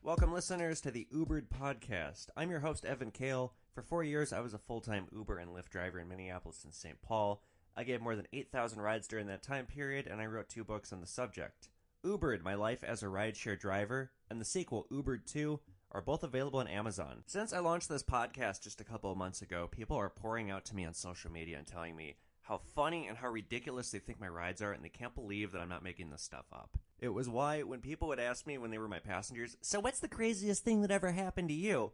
Welcome, listeners, to the UBERED podcast. I'm your host, Evan Kale. For 4 years, I was a full-time Uber and Lyft driver in Minneapolis and St. Paul. I gave more than 8,000 rides during that time period, and I wrote 2 books on the subject. UBERED, My Life as a Rideshare Driver, and the sequel, UBERED 2, are both available on Amazon. Since I launched this podcast just a couple of months ago, people are pouring out to me on social media and telling me how funny and how ridiculous they think my rides are, and they can't believe that I'm not making this stuff up. It was why when people would ask me when they were my passengers, "So what's the craziest thing that ever happened to you?"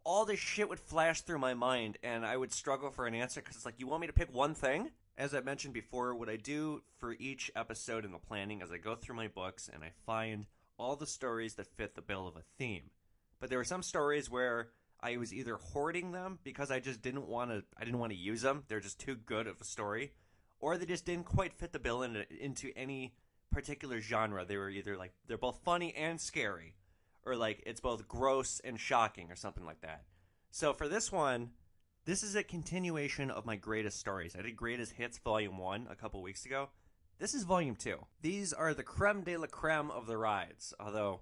all this shit would flash through my mind, and I would struggle for an answer, because it's like, you want me to pick one thing? As I mentioned before, what I do for each episode in the planning is I go through my books and I find all the stories that fit the bill of a theme. But there were some stories where I was either hoarding them because I just didn't want to use them. They're just too good of a story, or they just didn't quite fit the bill into any particular genre. They were either like, they're both funny and scary, or like it's both gross and shocking, or something like that. So for this one, this is a continuation of my greatest stories. I did Greatest Hits Volume 1 a couple weeks ago. This is Volume 2. These are the creme de la creme of the rides, although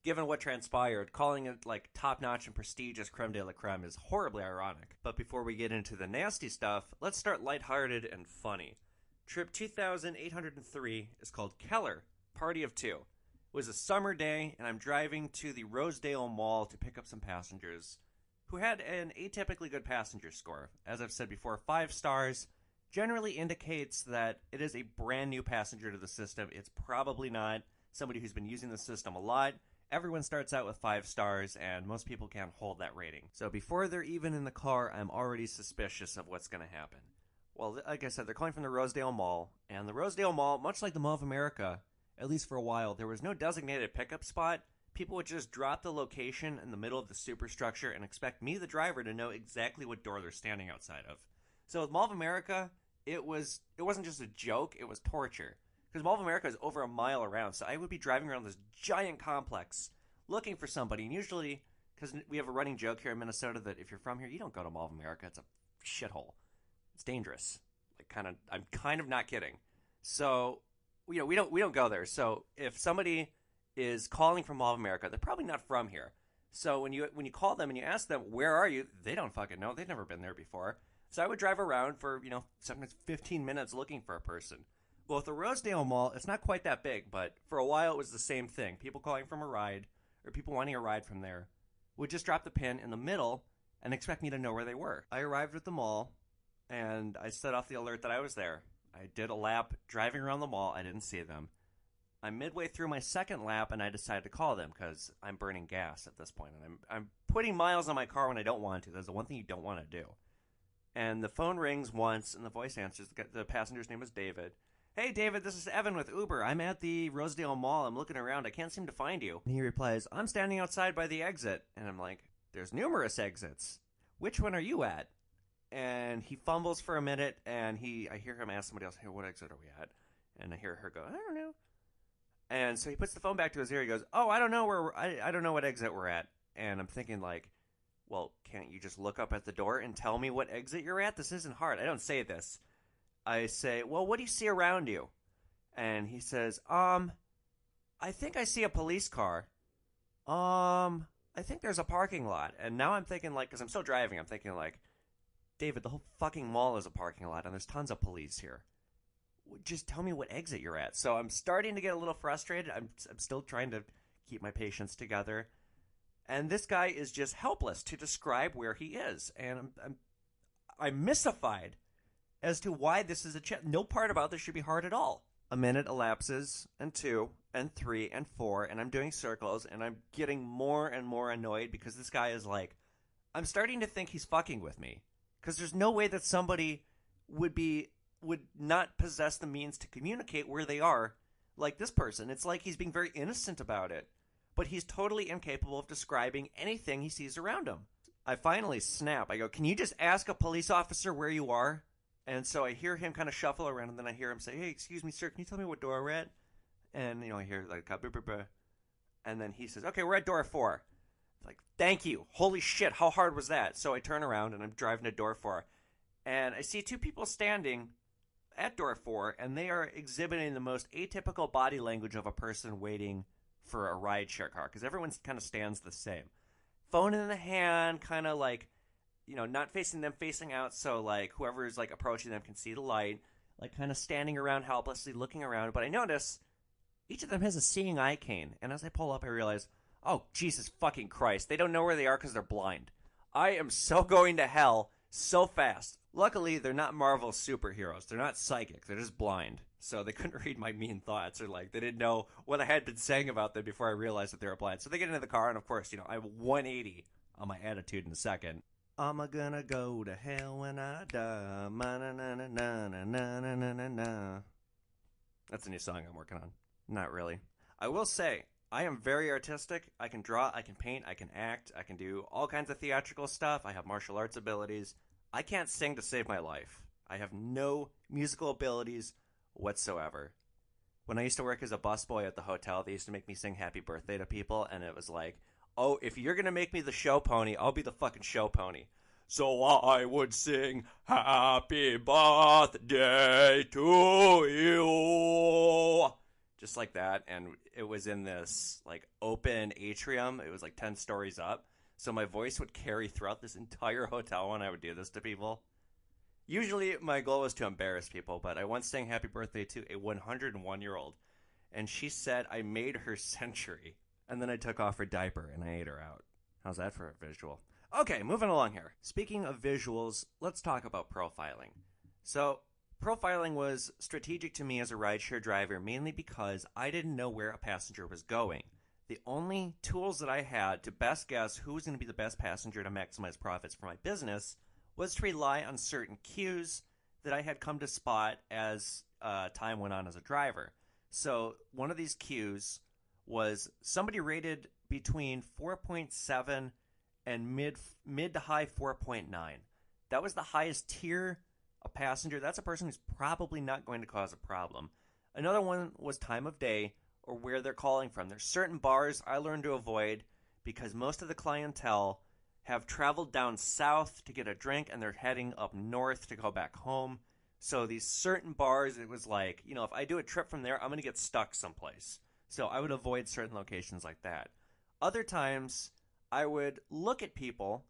given what transpired, calling it like top-notch and prestigious creme de la creme is horribly ironic. But before we get into the nasty stuff, let's start lighthearted and funny. Trip 2803 is called Keller, Party of 2. It was a summer day, and I'm driving to the Rosedale Mall to pick up some passengers who had an atypically good passenger score. As I've said before, 5 stars generally indicates that it is a brand new passenger to the system. It's probably not somebody who's been using the system a lot. Everyone starts out with 5 stars, and most people can't hold that rating. So before they're even in the car, I'm already suspicious of what's going to happen. Well, like I said, they're calling from the Rosedale Mall, and the Rosedale Mall, much like the Mall of America, at least for a while, there was no designated pickup spot. People would just drop the location in the middle of the superstructure and expect me, the driver, to know exactly what door they're standing outside of. So with Mall of America, it wasn't just a joke, it was torture. Because Mall of America is over a mile around, so I would be driving around this giant complex looking for somebody. And usually, because we have a running joke here in Minnesota that if you're from here, you don't go to Mall of America. It's a shithole. It's dangerous. I'm kind of not kidding. So, we don't go there. So if somebody is calling from Mall of America, they're probably not from here. So when you call them and you ask them, where are you? They don't fucking know. They've never been there before. So I would drive around for, sometimes 15 minutes looking for a person. Well, at the Rosedale Mall, it's not quite that big, but for a while it was the same thing. People calling from a ride, or people wanting a ride from there, would just drop the pin in the middle and expect me to know where they were. I arrived at the mall, and I set off the alert that I was there. I did a lap driving around the mall. I didn't see them. I'm midway through my second lap, and I decided to call them because I'm burning gas at this point. And I'm putting miles on my car when I don't want to. That's the one thing you don't want to do. And the phone rings once, and the voice answers. The passenger's name was David. "Hey, David, this is Evan with Uber. I'm at the Rosedale Mall. I'm looking around. I can't seem to find you." And he replies, "I'm standing outside by the exit." And I'm like, "There's numerous exits. Which one are you at?" And he fumbles for a minute, and I hear him ask somebody else, "Hey, what exit are we at?" And I hear her go, "I don't know." And so he puts the phone back to his ear. He goes, "Oh, I don't know I don't know what exit we're at." And I'm thinking like, well, can't you just look up at the door and tell me what exit you're at? This isn't hard. I don't say this. I say, "Well, what do you see around you?" And he says, I think I see a police car. I think there's a parking lot." And now I'm thinking like, because I'm still driving, I'm thinking like, David, the whole fucking mall is a parking lot, and there's tons of police here. Just tell me what exit you're at. So I'm starting to get a little frustrated. I'm still trying to keep my patience together. And this guy is just helpless to describe where he is. And I'm mystified as to why this is no part about this should be hard at all. A minute elapses, and 2, and 3, and 4, and I'm doing circles, and I'm getting more and more annoyed because this guy is like, I'm starting to think he's fucking with me. Because there's no way that somebody would not possess the means to communicate where they are like this person. It's like he's being very innocent about it, but he's totally incapable of describing anything he sees around him. I finally snap. I go, "Can you just ask a police officer where you are?" And so I hear him kind of shuffle around, and then I hear him say, "Hey, excuse me, sir, can you tell me what door we're at?" And, I hear like, and then he says, "Okay, we're at door 4. Like, thank you. Holy shit, how hard was that? So I turn around, and I'm driving to door 4. And I see 2 people standing at door 4, and they are exhibiting the most atypical body language of a person waiting for a rideshare car, because everyone kind of stands the same. Phone in the hand, kind of like, not facing them, facing out, so like whoever's like approaching them can see the light, like kind of standing around helplessly, looking around. But I notice each of them has a seeing eye cane, and as I pull up, I realize, oh, Jesus fucking Christ, they don't know where they are because they're blind. I am so going to hell so fast. Luckily, they're not Marvel superheroes. They're not psychic. They're just blind. So they couldn't read my mean thoughts, or like they didn't know what I had been saying about them before I realized that they were blind. So they get into the car, and of course, I have 180 on my attitude in a second. I'm gonna go to hell when I die. Na-na-na-na-na-na-na-na-na-na. That's a new song I'm working on. Not really. I will say, I am very artistic. I can draw, I can paint, I can act, I can do all kinds of theatrical stuff. I have martial arts abilities. I can't sing to save my life. I have no musical abilities whatsoever. When I used to work as a busboy at the hotel, they used to make me sing happy birthday to people, and it was like, oh, if you're going to make me the show pony, I'll be the fucking show pony. So I would sing happy birthday to you. Just like that, and it was in this like open atrium. It was like 10 stories up, so my voice would carry throughout this entire hotel when I would do this to people. Usually my goal was to embarrass people, but I once sang happy birthday to a 101-year-old, and she said I made her century. And then I took off her diaper and I ate her out. How's that for a visual? Okay, moving along here. Speaking of visuals, let's talk about profiling. So, profiling was strategic to me as a rideshare driver mainly because I didn't know where a passenger was going. The only tools that I had to best guess who was going to be the best passenger to maximize profits for my business was to rely on certain cues that I had come to spot as time went on as a driver. So, one of these cues was somebody rated between 4.7 and mid to high 4.9. That was the highest tier of passenger. That's a person who's probably not going to cause a problem. Another one was time of day or where they're calling from. There's certain bars I learned to avoid because most of the clientele have traveled down south to get a drink and they're heading up north to go back home. So these certain bars, it was like, if I do a trip from there, I'm going to get stuck someplace. So I would avoid certain locations like that. Other times, I would look at people,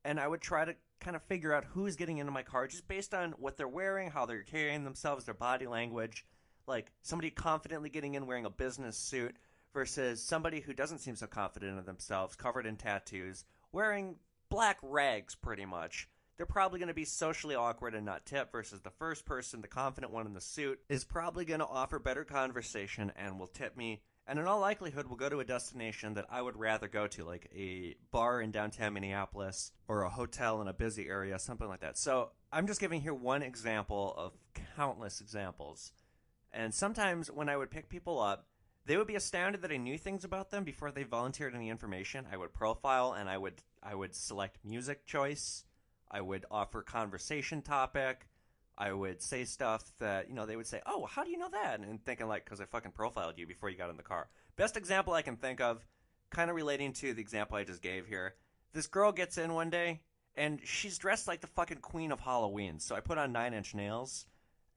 and I would try to kind of figure out who's getting into my car just based on what they're wearing, how they're carrying themselves, their body language. Like somebody confidently getting in wearing a business suit versus somebody who doesn't seem so confident in themselves, covered in tattoos, wearing black rags pretty much. They're probably going to be socially awkward and not tip versus the first person, the confident one in the suit, is probably going to offer better conversation and will tip me. And in all likelihood, will go to a destination that I would rather go to, like a bar in downtown Minneapolis or a hotel in a busy area, something like that. So I'm just giving here one example of countless examples. And sometimes when I would pick people up, they would be astounded that I knew things about them before they volunteered any information. I would profile and I would select music choice. I would offer conversation topic. I would say stuff that, they would say, oh, how do you know that? And thinking like, because I fucking profiled you before you got in the car. Best example I can think of, kind of relating to the example I just gave here. This girl gets in one day, and she's dressed like the fucking queen of Halloween. So I put on 9-inch nails,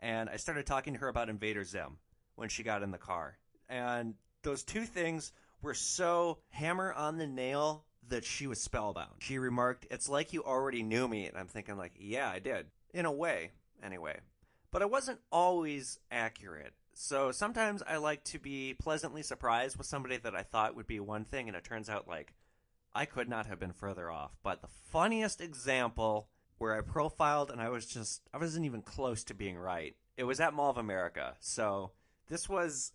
and I started talking to her about Invader Zim when she got in the car. And those two things were so hammer on the nail that she was spellbound. She remarked, it's like you already knew me. And I'm thinking like, yeah, I did. In a way. Anyway, but I wasn't always accurate. So sometimes I like to be pleasantly surprised with somebody that I thought would be one thing, and it turns out like I could not have been further off. But the funniest example where I profiled and I wasn't even close to being right. It was at Mall of America. So this was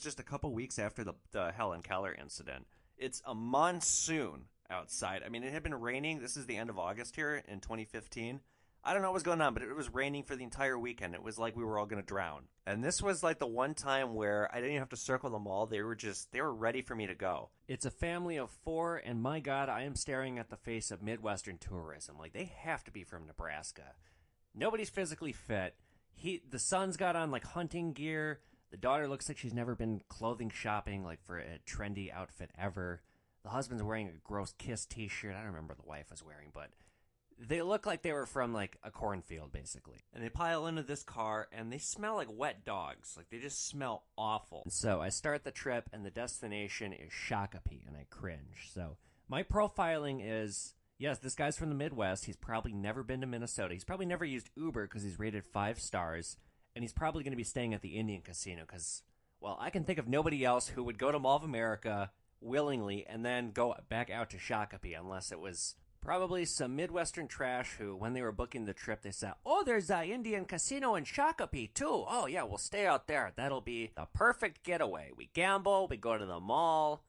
just a couple weeks after the Helen Keller incident. It's a monsoon outside. I mean, it had been raining. This is the end of August here in 2015. I don't know what was going on, but it was raining for the entire weekend. It was like we were all going to drown. And this was like the one time where I didn't even have to circle them all. They were ready for me to go. It's a family of 4, and my God, I am staring at the face of Midwestern tourism. Like, they have to be from Nebraska. Nobody's physically fit. The son's got on like hunting gear. The daughter looks like she's never been clothing shopping like for a trendy outfit ever. The husband's wearing a gross Kiss t-shirt. I don't remember what the wife was wearing, but They look like they were from, like, a cornfield, basically. And they pile into this car, and they smell like wet dogs. Like, they just smell awful. So I start the trip, and the destination is Shakopee, and I cringe. So my profiling is, yes, this guy's from the Midwest. He's probably never been to Minnesota. He's probably never used Uber because he's rated 5 stars. And he's probably going to be staying at the Indian Casino because, well, I can think of nobody else who would go to Mall of America willingly and then go back out to Shakopee unless it was probably some Midwestern trash who, when they were booking the trip, they said, oh, there's an Indian Casino in Shakopee, too. Oh, yeah, we'll stay out there. That'll be the perfect getaway. We gamble, we go to the mall.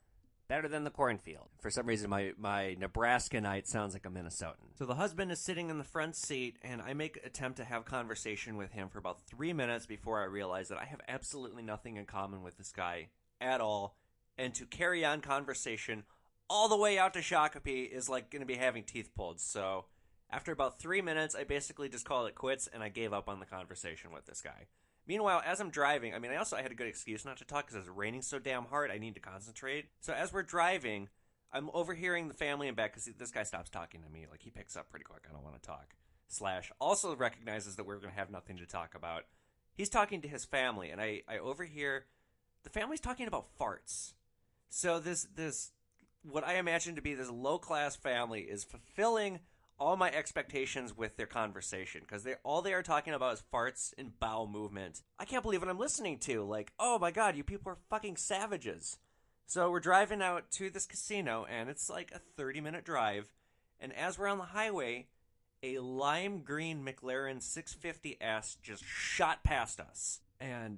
Better than the cornfield. For some reason, my Nebraskanite sounds like a Minnesotan. So the husband is sitting in the front seat, and I make an attempt to have conversation with him for about 3 minutes before I realize that I have absolutely nothing in common with this guy at all. And to carry on conversation all the way out to Shakopee is like going to be having teeth pulled. So after about 3 minutes, I basically just called it quits, and I gave up on the conversation with this guy. Meanwhile, as I'm driving, I had a good excuse not to talk because it's raining so damn hard, I need to concentrate. So as we're driving, I'm overhearing the family in back because this guy stops talking to me. Like, he picks up pretty quick. I don't want to talk. / also recognizes that we're going to have nothing to talk about. He's talking to his family, and I overhear the family's talking about farts. So this what I imagine to be this low-class family is fulfilling all my expectations with their conversation, because all they are talking about is farts and bowel movement. I can't believe what I'm listening to. Like, oh my god, you people are fucking savages. So we're driving out to this casino, and it's like a 30-minute drive, and as we're on the highway, a lime green McLaren 650S just shot past us. And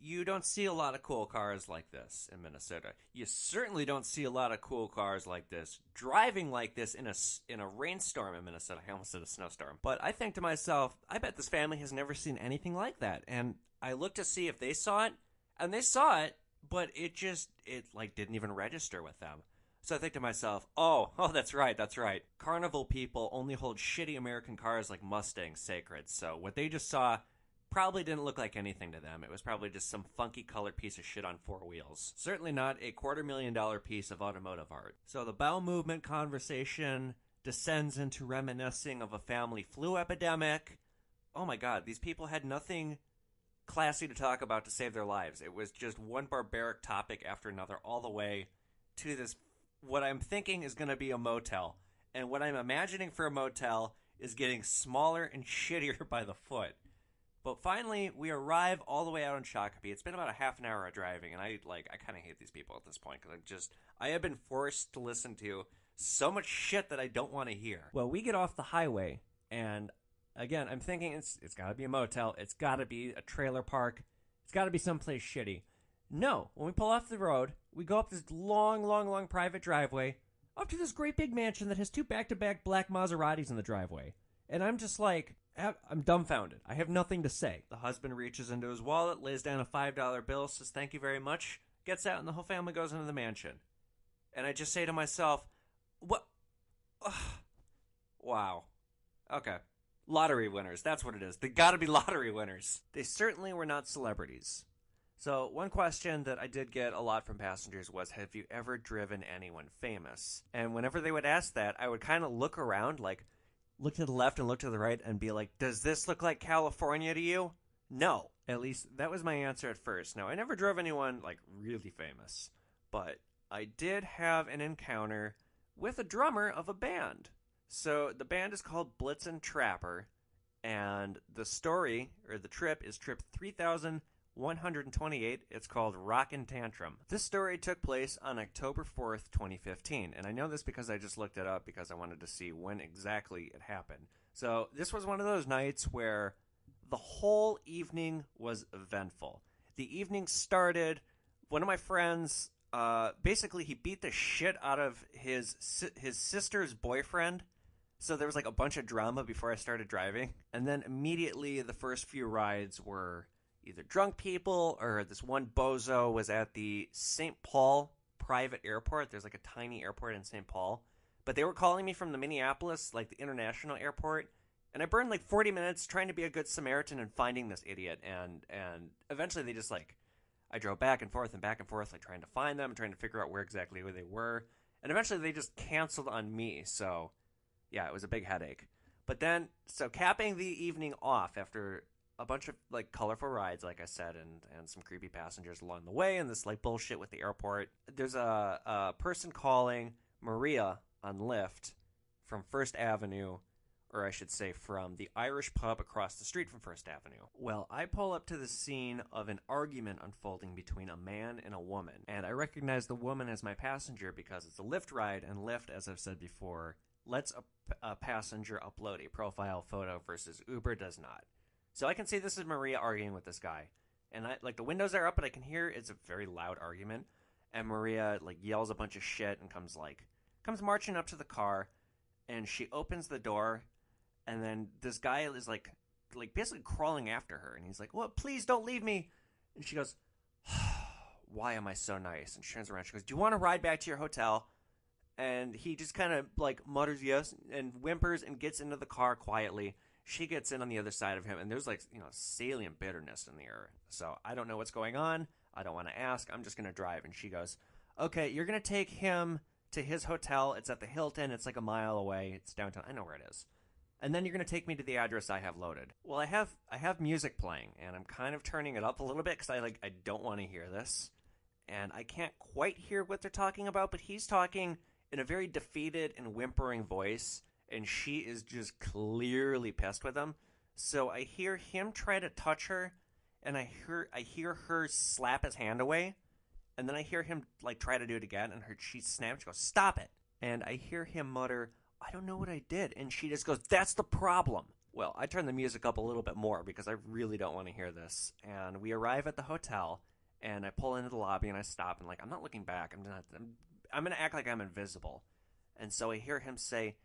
you don't see a lot of cool cars like this in Minnesota. You certainly don't see a lot of cool cars like this driving like this in a rainstorm in Minnesota. I almost said a snowstorm. But I think to myself, I bet this family has never seen anything like that. And I looked to see if they saw it, and they saw it, but it didn't even register with them. So I think to myself, oh, that's right. Carnival people only hold shitty American cars like Mustangs sacred. So what they just saw probably didn't look like anything to them. It was probably just some funky colored piece of shit on 4 wheels. Certainly not a $250,000 piece of automotive art. So the bowel movement conversation descends into reminiscing of a family flu epidemic. Oh my god, these people had nothing classy to talk about to save their lives. It was just one barbaric topic after another all the way to this, what I'm thinking is going to be a motel. And what I'm imagining for a motel is getting smaller and shittier by the foot. But finally, we arrive all the way out on Shakopee. It's been about a half an hour of driving, and I kind of hate these people at this point because I have been forced to listen to so much shit that I don't want to hear. Well, we get off the highway, and again, I'm thinking it's got to be a motel. It's got to be a trailer park. It's got to be someplace shitty. No, when we pull off the road, we go up this long private driveway up to this great big mansion that has 2 back-to-back black Maseratis in the driveway. And I'm just like, I'm dumbfounded. I have nothing to say. The husband reaches into his wallet, lays down a $5 bill, says thank you very much, gets out, and the whole family goes into the mansion. And I just say to myself, what? Ugh. Wow. Okay. Lottery winners. That's what it is. They gotta be lottery winners. They certainly were not celebrities. So one question that I did get a lot from passengers was, have you ever driven anyone famous? And whenever they would ask that, I would kind of look around, like, look to the left and look to the right and be like, does this look like California to you? No. At least that was my answer at first. Now, I never drove anyone, like, really famous. But I did have an encounter with a drummer of a band. So the band is called Blitzen Trapper. And the story, or the trip, is trip 3128. It's called Rockin' Tantrum. This story took place on October 4th, 2015. And I know this because I just looked it up because I wanted to see when exactly it happened. So this was one of those nights where the whole evening was eventful. The evening started, one of my friends, basically he beat the shit out of his sister's boyfriend. So there was like a bunch of drama before I started driving. And then immediately the first few rides were either drunk people or this one bozo was at the St. Paul private airport. There's like a tiny airport in St. Paul. But they were calling me from the Minneapolis, like the international airport. And I burned like 40 minutes trying to be a good Samaritan and finding this idiot. And eventually they just like, I drove back and forth, like trying to find them, trying to figure out where exactly they were. And eventually they just canceled on me. So Yeah, it was a big headache. But then, so capping the evening off after a bunch of like colorful rides, like I said, and some creepy passengers along the way, and this like bullshit with the airport. There's a person calling Maria on Lyft from First Avenue, or I should say from the Irish pub across the street from First Avenue. Well, I pull up to the scene of an argument unfolding between a man and a woman, and I recognize the woman as my passenger because it's a Lyft ride, and Lyft, as I've said before, lets a passenger upload a profile photo versus Uber does not. So I can see this is Maria arguing with this guy. And the windows are up, but I can hear it's a very loud argument. And Maria like yells a bunch of shit and comes marching up to the car, and she opens the door, and then this guy is like basically crawling after her, and he's like, "Well, please don't leave me." And she goes, "Why am I so nice?" And she turns around, she goes, "Do you want to ride back to your hotel?" And he just kind of like mutters yes and whimpers and gets into the car quietly. She gets in on the other side of him, and there's salient bitterness in the air. So I don't know what's going on. I don't want to ask. I'm just going to drive. And she goes, "Okay, you're going to take him to his hotel. It's at the Hilton. It's like a mile away. It's downtown. I know where it is. And then you're going to take me to the address I have loaded." Well, I have music playing, and I'm kind of turning it up a little bit because I don't want to hear this. And I can't quite hear what they're talking about, but he's talking in a very defeated and whimpering voice, and she is just clearly pissed with him. So I hear him try to touch her, and I hear her slap his hand away, and then I hear him like try to do it again, and she snaps. She goes, "Stop it!" And I hear him mutter, "I don't know what I did," and she just goes, "That's the problem." Well, I turn the music up a little bit more because I really don't want to hear this, and we arrive at the hotel, and I pull into the lobby, and I stop, and I'm not looking back. I'm gonna act like I'm invisible, and so I hear him say,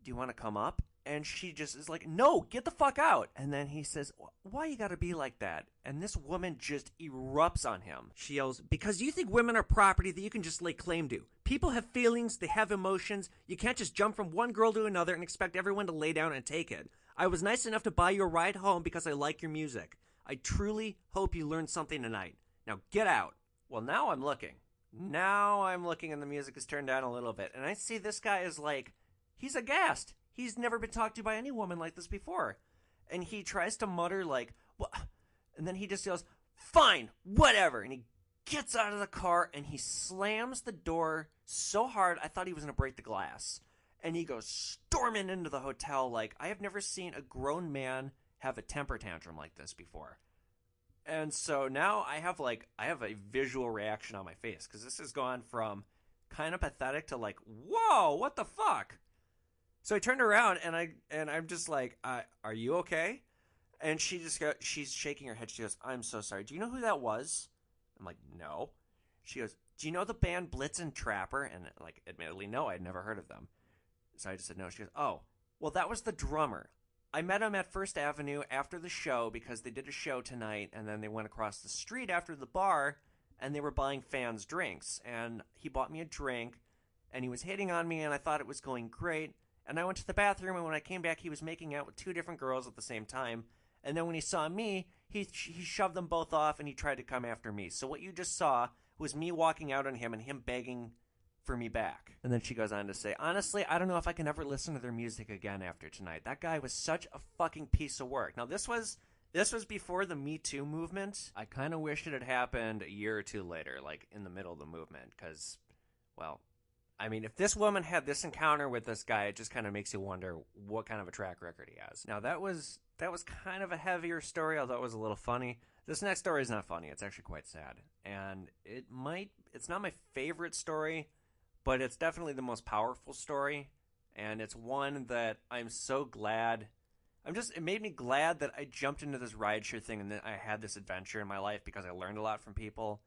"Do you want to come up?" And she just is like, "No, get the fuck out." And then he says, "Why you gotta be like that?" And this woman just erupts on him. She yells, "Because you think women are property that you can just lay claim to. People have feelings, they have emotions. You can't just jump from one girl to another and expect everyone to lay down and take it. I was nice enough to buy you a ride home because I like your music. I truly hope you learned something tonight. Now get out." Well, now I'm looking, and the music is turned down a little bit. And I see this guy is like, he's aghast. He's never been talked to by any woman like this before. And he tries to mutter like, "What?" And then he just yells, "Fine, whatever." And he gets out of the car and he slams the door so hard I thought he was going to break the glass. And he goes storming into the hotel like I have never seen a grown man have a temper tantrum like this before. And so now I have a visual reaction on my face because this has gone from kind of pathetic to like, whoa, what the fuck? So I turned around and I'm just like, "Are you okay?" And she's shaking her head. She goes, "I'm so sorry. Do you know who that was?" I'm like, "No." She goes, "Do you know the band Blitzen Trapper?" And admittedly, no, I'd never heard of them. So I just said no. She goes, "Oh, well, that was the drummer. I met him at First Avenue after the show because they did a show tonight, and then they went across the street after the bar, and they were buying fans drinks. And he bought me a drink, and he was hitting on me, and I thought it was going great. And I went to the bathroom, and when I came back, he was making out with two different girls at the same time. And then when he saw me, he shoved them both off, and he tried to come after me. So what you just saw was me walking out on him and him begging for me back." And then she goes on to say, "Honestly, I don't know if I can ever listen to their music again after tonight. That guy was such a fucking piece of work." Now, this was before the Me Too movement. I kind of wish it had happened a year or two later, like in the middle of the movement, because, well, I mean, if this woman had this encounter with this guy, it just kind of makes you wonder what kind of a track record he has. Now, that was kind of a heavier story, although it was a little funny. This next story is not funny. It's actually quite sad. And it's not my favorite story, but it's definitely the most powerful story. And it's one that I'm so glad. It made me glad that I jumped into this rideshare thing and that I had this adventure in my life because I learned a lot from people.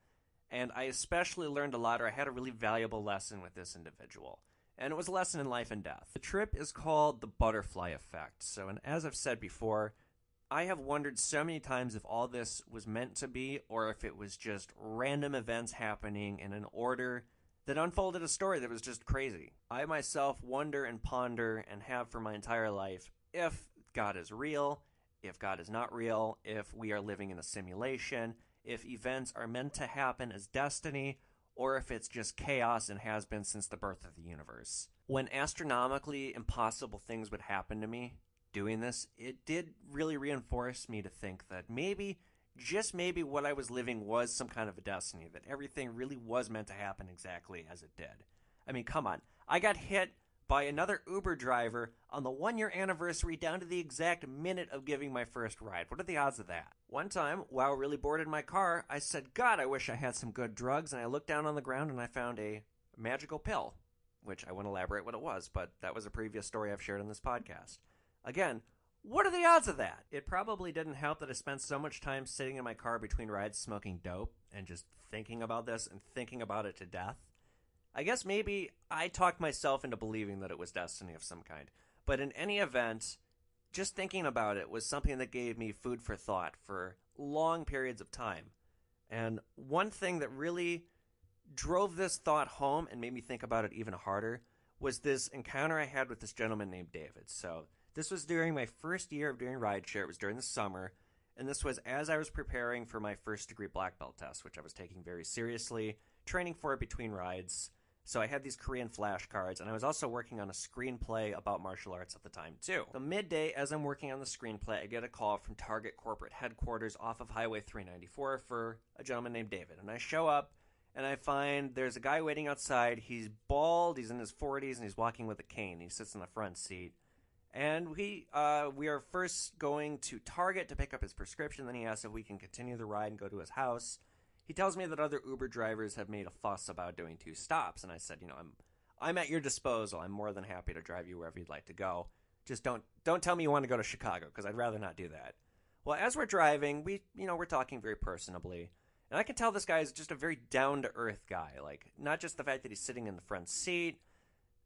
And I especially learned a lot, or I had a really valuable lesson with this individual. And it was a lesson in life and death. The trip is called the butterfly effect. So, and as I've said before, I have wondered so many times if all this was meant to be, or if it was just random events happening in an order that unfolded a story that was just crazy. I myself wonder and ponder and have for my entire life if God is real, if God is not real, if we are living in a simulation, if events are meant to happen as destiny, or if it's just chaos and has been since the birth of the universe. When astronomically impossible things would happen to me doing this, it did really reinforce me to think that maybe, just maybe, what I was living was some kind of a destiny, that everything really was meant to happen exactly as it did. I mean, come on. I got hit by another Uber driver on the 1-year anniversary down to the exact minute of giving my first ride. What are the odds of that? One time, while really bored in my car, I said, God, I wish I had some good drugs, and I looked down on the ground and I found a magical pill, which I won't elaborate what it was, but that was a previous story I've shared on this podcast. Again, what are the odds of that? It probably didn't help that I spent so much time sitting in my car between rides smoking dope and just thinking about this and thinking about it to death. I guess maybe I talked myself into believing that it was destiny of some kind. But in any event, just thinking about it was something that gave me food for thought for long periods of time. And one thing that really drove this thought home and made me think about it even harder was this encounter I had with this gentleman named David. So this was during my first year of doing rideshare. It was during the summer, and this was as I was preparing for my first degree black belt test, which I was taking very seriously, training for it between rides. So I had these Korean flashcards, and I was also working on a screenplay about martial arts at the time, too. So midday, as I'm working on the screenplay, I get a call from Target corporate headquarters off of Highway 394 for a gentleman named David. And I show up, and I find there's a guy waiting outside. He's bald, he's in his 40s, and he's walking with a cane. He sits in the front seat. And we are first going to Target to pick up his prescription. Then he asks if we can continue the ride and go to his house. He tells me that other Uber drivers have made a fuss about doing 2 stops. And I said, I'm at your disposal. I'm more than happy to drive you wherever you'd like to go. Just don't tell me you want to go to Chicago, because I'd rather not do that. Well, as we're driving, we're talking very personably. And I can tell this guy is just a very down-to-earth guy. Like, not just the fact that he's sitting in the front seat.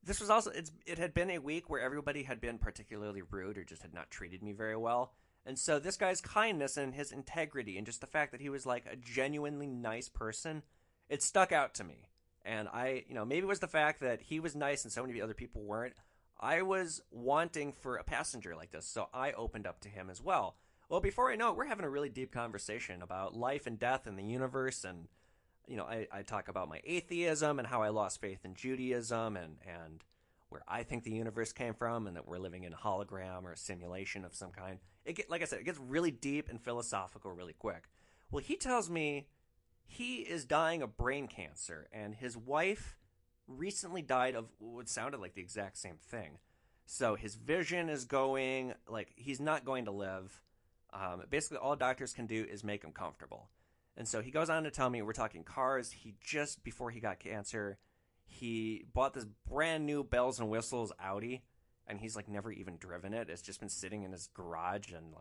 This was also, it had been a week where everybody had been particularly rude or just had not treated me very well. And so this guy's kindness and his integrity and just the fact that he was like a genuinely nice person, it stuck out to me. And maybe it was the fact that he was nice and so many other people weren't. I was wanting for a passenger like this, so I opened up to him as well. Well, before I know it, we're having a really deep conversation about life and death and the universe, and I talk about my atheism and how I lost faith in Judaism and where I think the universe came from and that we're living in a hologram or a simulation of some kind. Like I said, it gets really deep and philosophical really quick. Well, he tells me he is dying of brain cancer, and his wife recently died of what sounded like the exact same thing. So his vision is going, like, he's not going to live. Basically, all doctors can do is make him comfortable. And so he goes on to tell me, we're talking cars. He just, before he got cancer, he bought this brand new bells and whistles Audi, and he's like never even driven it. It's just been sitting in his garage, and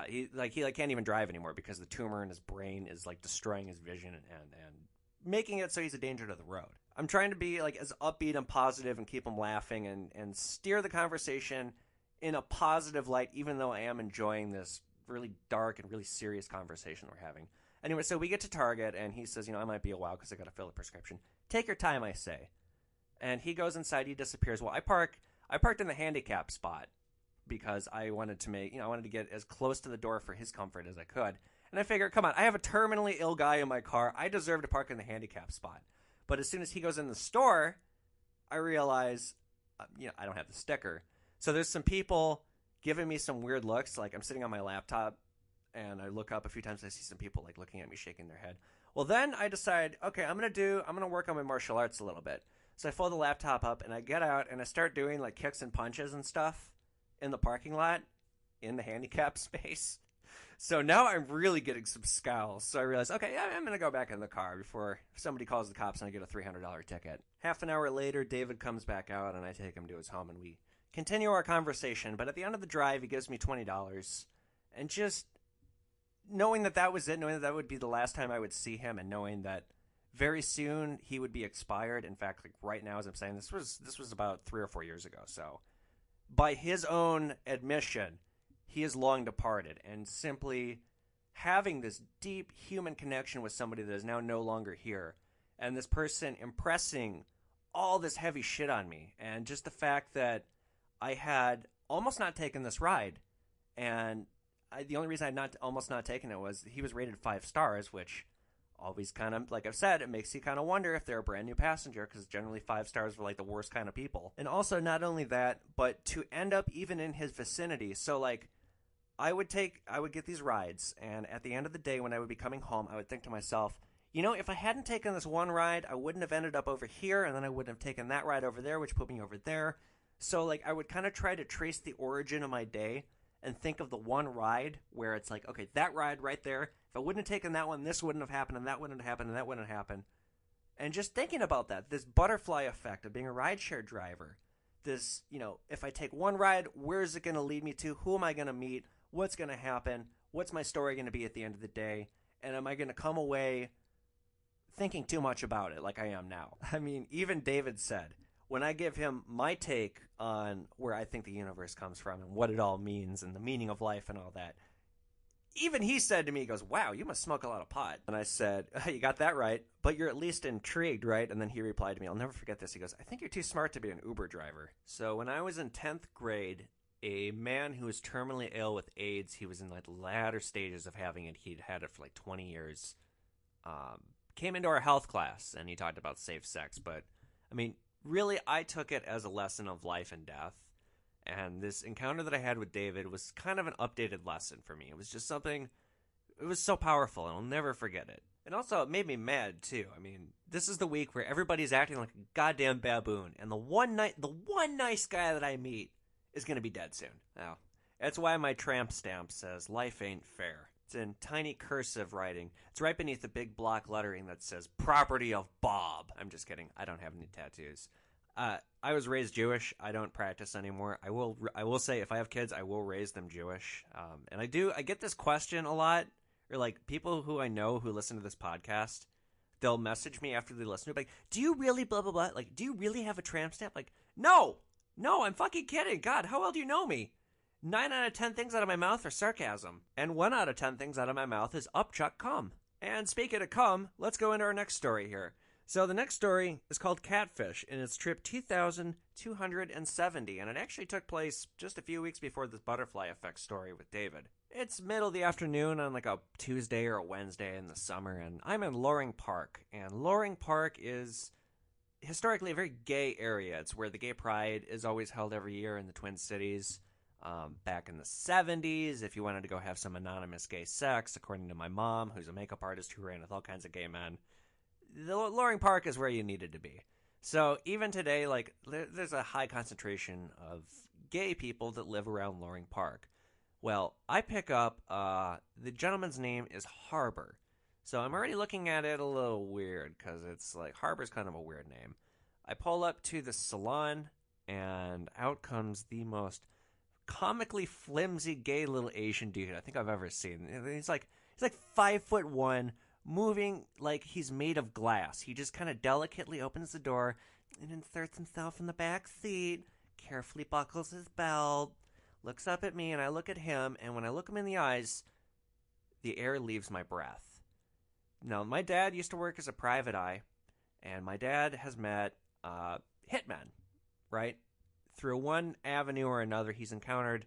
he can't even drive anymore because the tumor in his brain is like destroying his vision and making it so he's a danger to the road. I'm trying to be like as upbeat and positive and keep him laughing and steer the conversation in a positive light, even though I am enjoying this really dark and really serious conversation we're having. Anyway, so we get to Target, and he says, I might be a while because I got to fill a prescription. Take your time, I say. And he goes inside, he disappears. Well, I parked in the handicap spot because I wanted to get as close to the door for his comfort as I could. And I figured, come on, I have a terminally ill guy in my car. I deserve to park in the handicap spot. But as soon as he goes in the store, I realize, I don't have the sticker. So there's some people giving me some weird looks. Like, I'm sitting on my laptop, and I look up a few times, and I see some people like looking at me, shaking their head. Well, then I decide, okay, I'm going to work on my martial arts a little bit. So I fold the laptop up, and I get out, and I start doing like kicks and punches and stuff in the parking lot in the handicap space. So now I'm really getting some scowls. So I realize, okay, I'm going to go back in the car before somebody calls the cops and I get a $300 ticket. Half an hour later, David comes back out, and I take him to his home, and we continue our conversation. But at the end of the drive, he gives me $20. And just knowing that was it, knowing that would be the last time I would see him, and knowing that very soon he would be expired. In fact, like right now as I'm saying, this was about 3 or 4 years ago. So by his own admission, he is long departed, and simply having this deep human connection with somebody that is now no longer here, and this person impressing all this heavy shit on me, and just the fact that I had almost not taken this ride, and the only reason I had almost not taken it was he was rated 5 stars, which always kind of, like I've said, it makes you kind of wonder if they're a brand new passenger, because generally 5 stars were like the worst kind of people. And also, not only that, but to end up even in his vicinity. So like, I would get these rides, and at the end of the day, when I would be coming home, I would think to myself, you know, if I hadn't taken this one ride, I wouldn't have ended up over here, and then I wouldn't have taken that ride over there, which put me over there. So like, I would kind of try to trace the origin of my day and think of the one ride where it's like, okay, that ride right there, if I wouldn't have taken that one, this wouldn't have happened, and that wouldn't have happened, and that wouldn't have happened. And just thinking about that, this butterfly effect of being a rideshare driver, this, you know, if I take one ride, where is it going to lead me to? Who am I going to meet? What's going to happen? What's my story going to be at the end of the day? And am I going to come away thinking too much about it like I am now? I mean, even David said, when I give him my take on where I think the universe comes from and what it all means and the meaning of life and all that, even he said to me, he goes, wow, you must smoke a lot of pot. And I said, you got that right, but you're at least intrigued, right? And then he replied to me, I'll never forget this. He goes, I think you're too smart to be an Uber driver. So when I was in 10th grade, a man who was terminally ill with AIDS, he was in like the latter stages of having it. He'd had it for like 20 years. Came into our health class, and he talked about safe sex. But, I mean, really, I took it as a lesson of life and death. And this encounter that I had with David was kind of an updated lesson for me. It was just something, it was so powerful, and I'll never forget it. And also, it made me mad, too. I mean, this is the week where everybody's acting like a goddamn baboon. And the one nice guy that I meet is going to be dead soon. Now, that's why my tramp stamp says, life ain't fair. It's in tiny cursive writing. It's right beneath the big block lettering that says, property of Bob. I'm just kidding. I don't have any tattoos. I was raised Jewish. I don't practice anymore. I will say, if I have kids, I will raise them Jewish. And I get this question a lot, or like people who I know who listen to this podcast, they'll message me after they listen to it, like, do you really blah, blah, blah? Like, do you really have a tramp stamp? Like, no, I'm fucking kidding. God, how well do you know me? 9 out of 10 things out of my mouth are sarcasm. And 1 out of 10 things out of my mouth is up, Chuck, come. And speaking of come, let's go into our next story here. So the next story is called Catfish, and it's trip 2270, and it actually took place just a few weeks before this butterfly effect story with David. It's middle of the afternoon on like a Tuesday or a Wednesday in the summer, and I'm in Loring Park, and Loring Park is historically a very gay area. It's where the Gay Pride is always held every year in the Twin Cities. Back in the 70s, if you wanted to go have some anonymous gay sex, according to my mom, who's a makeup artist who ran with all kinds of gay men, the Loring Park is where you needed to be. So even today, like, there's a high concentration of gay people that live around Loring Park. Well, I pick up, the gentleman's name is Harbor. So I'm already looking at it a little weird, because it's like, Harbor's kind of a weird name. I pull up to the salon, and out comes the most comically flimsy gay little Asian dude I think I've ever seen. He's like 5'1", moving like he's made of glass. He just kind of delicately opens the door and inserts himself in the back seat, carefully buckles his belt, looks up at me, and I look at him, and when I look him in the eyes, the air leaves my breath. Now, my dad used to work as a private eye, and my dad has met hitmen, right? Through one avenue or another, he's encountered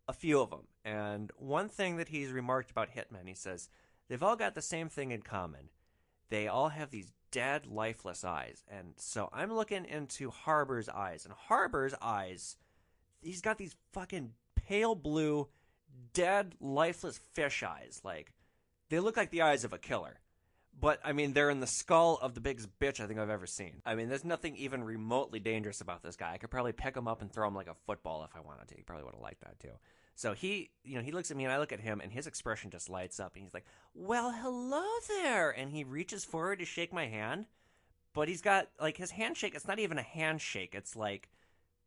a few of them. And one thing that he's remarked about hitmen, he says, they've all got the same thing in common. They all have these dead, lifeless eyes. And so I'm looking into Harbor's eyes. And Harbor's eyes, he's got these fucking pale blue, dead, lifeless fish eyes. Like, they look like the eyes of a killer. But, I mean, they're in the skull of the biggest bitch I think I've ever seen. I mean, there's nothing even remotely dangerous about this guy. I could probably pick him up and throw him like a football if I wanted to. He probably would have liked that, too. So he looks at me and I look at him, and his expression just lights up. And he's like, well, hello there. And he reaches forward to shake my hand. But he's got, like, his handshake. It's not even a handshake. It's like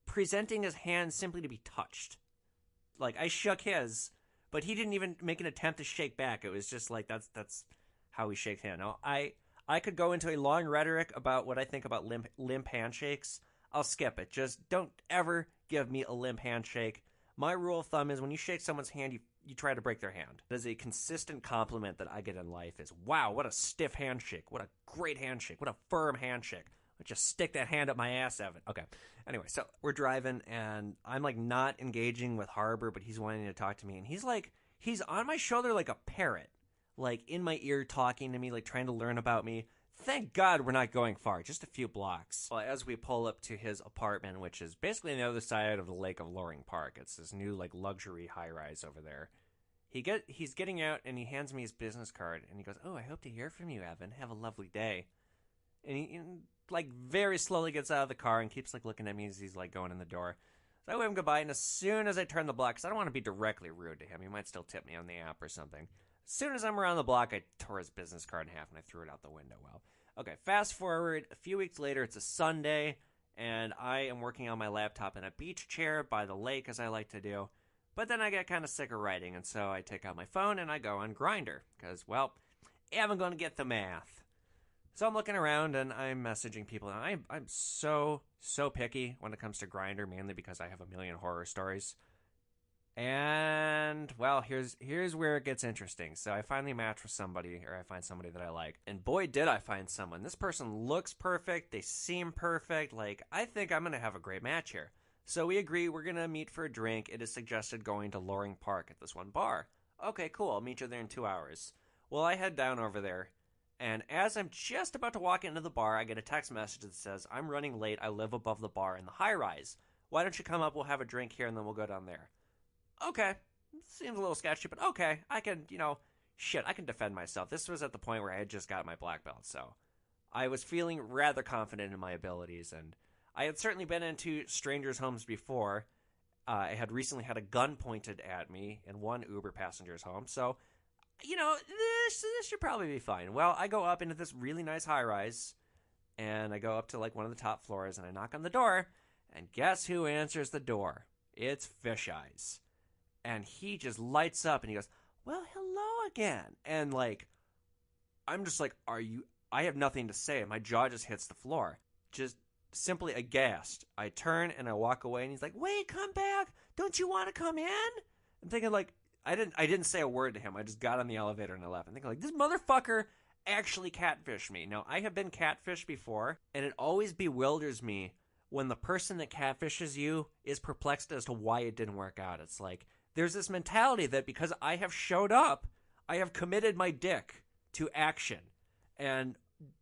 presenting his hand simply to be touched. Like, I shook his, but he didn't even make an attempt to shake back. It was just like, that's how he shakes hand. Now, I could go into a long rhetoric about what I think about limp handshakes. I'll skip it. Just don't ever give me a limp handshake. My rule of thumb is when you shake someone's hand, you try to break their hand. There's a consistent compliment that I get in life is, wow, what a stiff handshake. What a great handshake. What a firm handshake. I'll just stick that hand up my ass, Evan. Okay. Anyway, so we're driving, and I'm like not engaging with Harbor, but he's wanting to talk to me. And he's on my shoulder like a parrot. like, in my ear talking to me, like, trying to learn about me. Thank God we're not going far, just a few blocks. Well, as we pull up to his apartment, which is basically on the other side of the lake of Loring Park, it's this new, like, luxury high-rise over there. He's getting out, and he hands me his business card, and he goes, "Oh, I hope to hear from you, Evan. Have a lovely day." And he like, very slowly gets out of the car and keeps, like, looking at me as he's, like, going in the door. So I wave him goodbye, and as soon as I turn the block, because I don't want to be directly rude to him. He might still tip me on the app or something. As soon as I'm around the block, I tore his business card in half, and I threw it out the window. Well, okay, fast forward. A few weeks later, it's a Sunday, and I am working on my laptop in a beach chair by the lake, as I like to do. But then I get kind of sick of writing, and so I take out my phone and I go on Grindr, because, well, I'm going to get the math. So I'm looking around and I'm messaging people, and I'm so picky when it comes to Grindr, mainly because I have a million horror stories. And, well, here's where it gets interesting. So I finally match with somebody, or I find somebody that I like. And boy, did I find someone. This person looks perfect. They seem perfect. Like, I think I'm going to have a great match here. So we agree we're going to meet for a drink. It is suggested going to Loring Park at this one bar. Okay, cool. I'll meet you there in 2 hours. Well, I head down over there, and as I'm just about to walk into the bar, I get a text message that says, "I'm running late. I live above the bar in the high-rise. Why don't you come up? We'll have a drink here, and then we'll go down there." Okay. Seems a little sketchy, but okay. I can, I can defend myself. This was at the point where I had just got my black belt, so I was feeling rather confident in my abilities, and I had certainly been into strangers' homes before. I had recently had a gun pointed at me in one Uber passenger's home, so, this should probably be fine. Well, I go up into this really nice high-rise, and I go up to, like, one of the top floors, and I knock on the door, and guess who answers the door? It's Fish Eyes. And he just lights up, and he goes, "Well, hello again." And, like, I'm just like, I have nothing to say. My jaw just hits the floor. Just simply aghast. I turn and I walk away, and he's like, "Wait, come back. Don't you want to come in?" I'm thinking, like, I didn't say a word to him. I just got on the elevator and I left. I'm thinking, like, this motherfucker actually catfished me. Now, I have been catfished before, and it always bewilders me when the person that catfishes you is perplexed as to why it didn't work out. It's like, there's this mentality that because I have showed up, I have committed my dick to action. And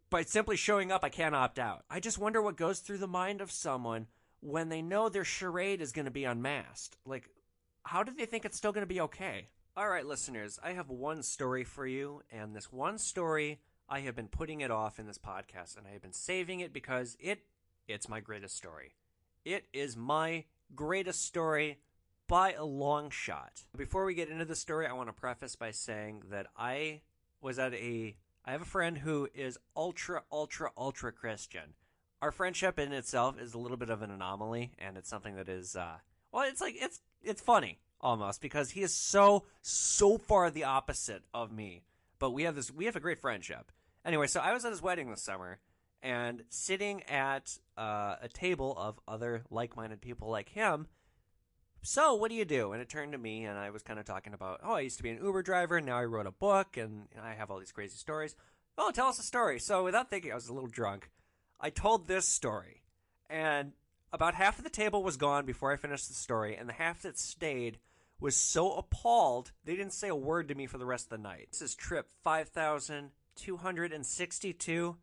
by simply showing up, I can't opt out. I just wonder what goes through the mind of someone when they know their charade is going to be unmasked. Like, how do they think it's still going to be okay? All right, listeners, I have one story for you, and this one story, I have been putting it off in this podcast, and I have been saving it because it's my greatest story. It is my greatest story by a long shot. Before we get into the story, I want to preface by saying that I have a friend who is ultra Christian. Our friendship in itself is a little bit of an anomaly, and it's something that is, it's funny almost, because he is so far the opposite of me. But we have a great friendship. Anyway, so I was at his wedding this summer, and sitting at a table of other like-minded people like him. "So, what do you do?" And it turned to me, and I was kind of talking about, "Oh, I used to be an Uber driver, and now I wrote a book, and I have all these crazy stories." "Oh, tell us a story." So, without thinking, I was a little drunk. I told this story, and about half of the table was gone before I finished the story, and the half that stayed was so appalled, they didn't say a word to me for the rest of the night. This is trip 5,262,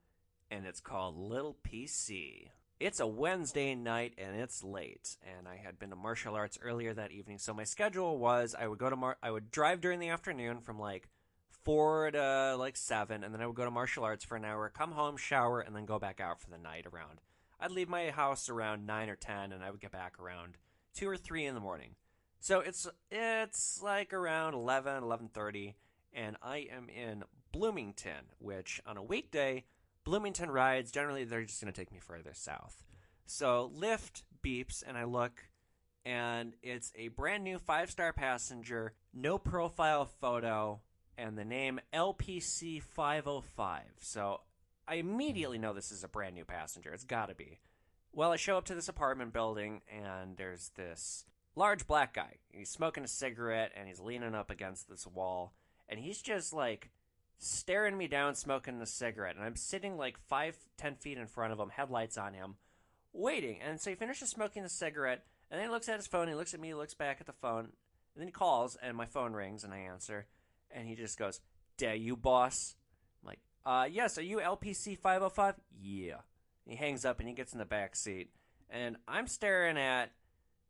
and it's called Lil P.C. It's a Wednesday night, and it's late, and I had been to martial arts earlier that evening, so my schedule was I would drive during the afternoon from, like, 4 to, like, 7, and then I would go to martial arts for an hour, come home, shower, and then go back out for the night around. I'd leave my house around 9 or 10, and I would get back around 2 or 3 in the morning. So it's like around 11:30, and I am in Bloomington, which on a weekday, Bloomington rides, generally they're just going to take me further south. So Lyft beeps, and I look, and it's a brand new 5-star passenger, no profile photo, and the name LPC 505. So I immediately know this is a brand new passenger. It's got to be. Well, I show up to this apartment building, and there's this large black guy. He's smoking a cigarette, and he's leaning up against this wall, and he's just, like, staring me down, smoking the cigarette, and I'm sitting like 5-10 feet in front of him, headlights on him, waiting. And so he finishes smoking the cigarette, and then he looks at his phone, he looks at me, he looks back at the phone, and then he calls, and my phone rings, and I answer, and he just goes, dare you, boss? I'm like, yes, are you LPC 505? Yeah. He hangs up and he gets in the back seat. And I'm staring at